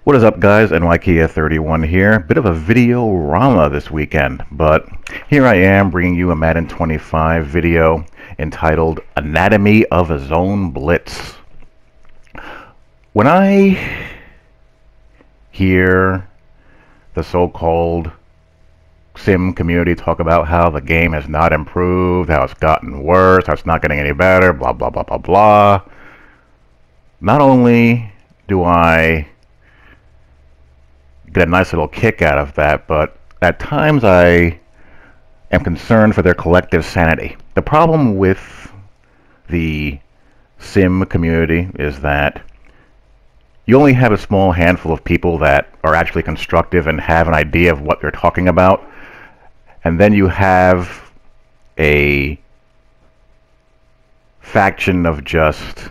What is up, guys? NYKia31 here. Bit of a video-rama this weekend, but here I am bringing you a Madden 25 video entitled Anatomy of a Zone Blitz. When I hear the so-called sim community talk about how the game has not improved, how it's gotten worse, how it's not getting any better, blah, blah, blah, blah, blah, not only do I get a nice little kick out of that, but at times I am concerned for their collective sanity. The problem with the sim community is that you only have a small handful of people that are actually constructive and have an idea of what they're talking about, and then you have a faction of just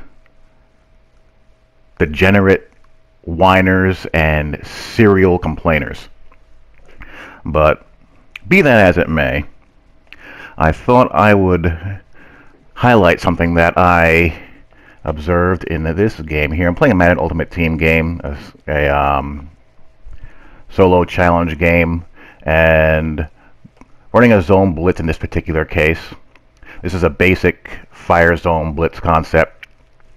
degenerate whiners and serial complainers. But be that as it may, I thought I would highlight something that I observed in this game here. I'm playing a Madden Ultimate Team game, a solo challenge game, and running a zone blitz in this particular case. This is a basic fire zone blitz concept,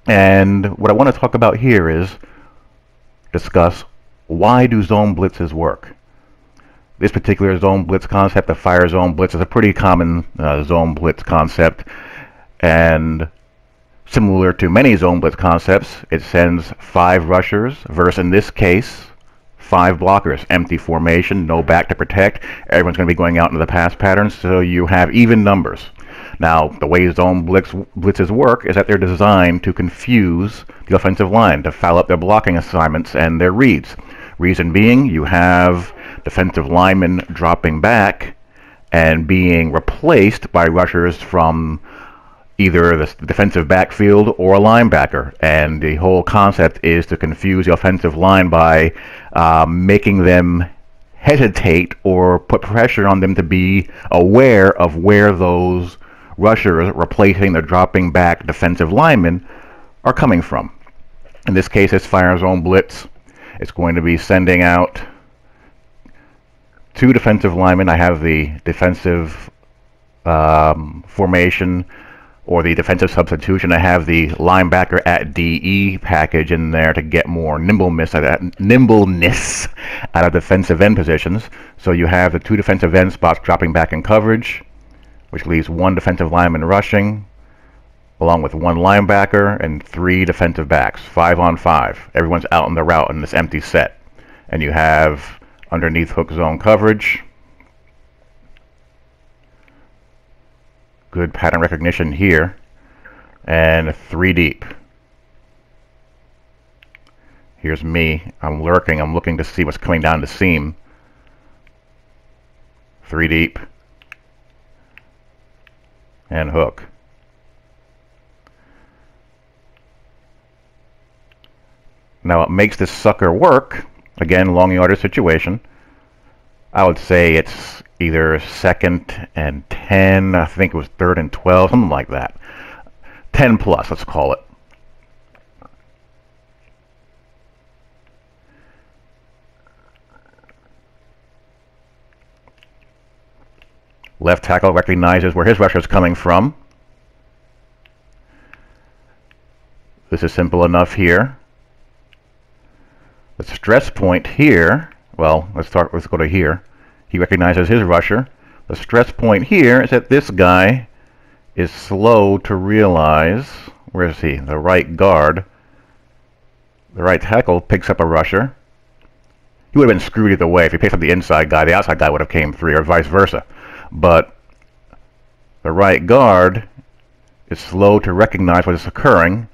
and what I want to talk about here is discuss why do zone blitzes work. This particular zone blitz concept, the fire zone blitz, is a pretty common zone blitz concept, and similar to many zone blitz concepts, it sends 5 rushers versus, in this case, 5 blockers. Empty formation, no back to protect. Everyone's going to be going out into the pass patterns, so you have even numbers. Now, the way zone blitzes work is that they're designed to confuse the offensive line, to foul up their blocking assignments and their reads. Reason being, you have defensive linemen dropping back and being replaced by rushers from either the defensive backfield or a linebacker. And the whole concept is to confuse the offensive line by making them hesitate or put pressure on them to be aware of where those rushers replacing the dropping back defensive linemen are coming from. In this case, it's fire zone blitz. It's going to be sending out 2 defensive linemen. I have the defensive formation or the defensive substitution. I have the linebacker at DE package in there to get more nimbleness out of defensive end positions. So you have the 2 defensive end spots dropping back in coverage, which leaves 1 defensive lineman rushing, along with 1 linebacker and 3 defensive backs, 5 on 5. Everyone's out in the route in this empty set. And you have underneath hook zone coverage. Good pattern recognition here. And 3 deep. Here's me. I'm lurking. I'm looking to see what's coming down the seam. 3 deep. And hook. Now, what makes this sucker work, again, long yardage situation, I would say it's either 2nd and 10, I think it was 3rd and 12, something like that. 10 plus, let's call it. Left tackle recognizes where his rusher is coming from. This is simple enough here. The stress point here, well, let's go to here. He recognizes his rusher. The stress point here is that this guy is slow to realize, where is he? The right guard. The right tackle picks up a rusher. He would have been screwed either way. If he picks up the inside guy, the outside guy would have came free, or vice versa. But the right guard is slow to recognize what is occurring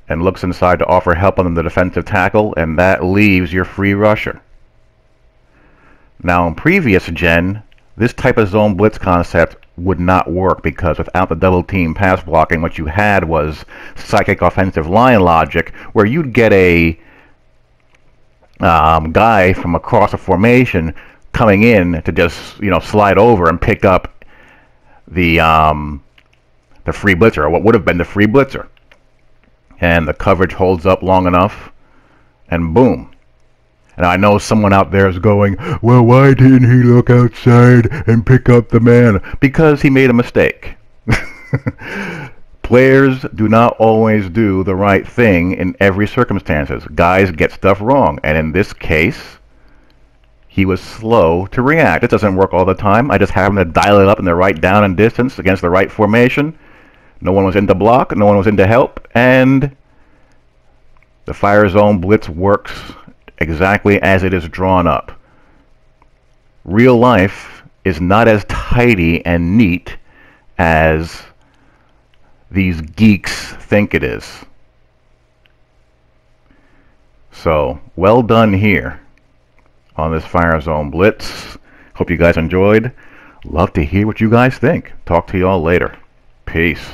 and looks inside to offer help on the defensive tackle, and that leaves your free rusher. Now, in previous gen, this type of zone blitz concept would not work, because without the double team pass blocking, what you had was psychic offensive line logic, where you'd get a guy from across a formation coming in to just, slide over and pick up the free blitzer, or what would have been the free blitzer. And the coverage holds up long enough, and boom. And I know someone out there is going, well, why didn't he look outside and pick up the man? Because he made a mistake. Players do not always do the right thing in every circumstances. Guys get stuff wrong. And in this case, he was slow to react. It doesn't work all the time. I just happened to dial it up in the right down and distance against the right formation. No one was in to block. No one was in to help. And the fire zone blitz works exactly as it is drawn up. Real life is not as tidy and neat as these geeks think it is. So, well done here on this fire zone blitz. Hope you guys enjoyed. Love to hear what you guys think. Talk to y'all later. Peace.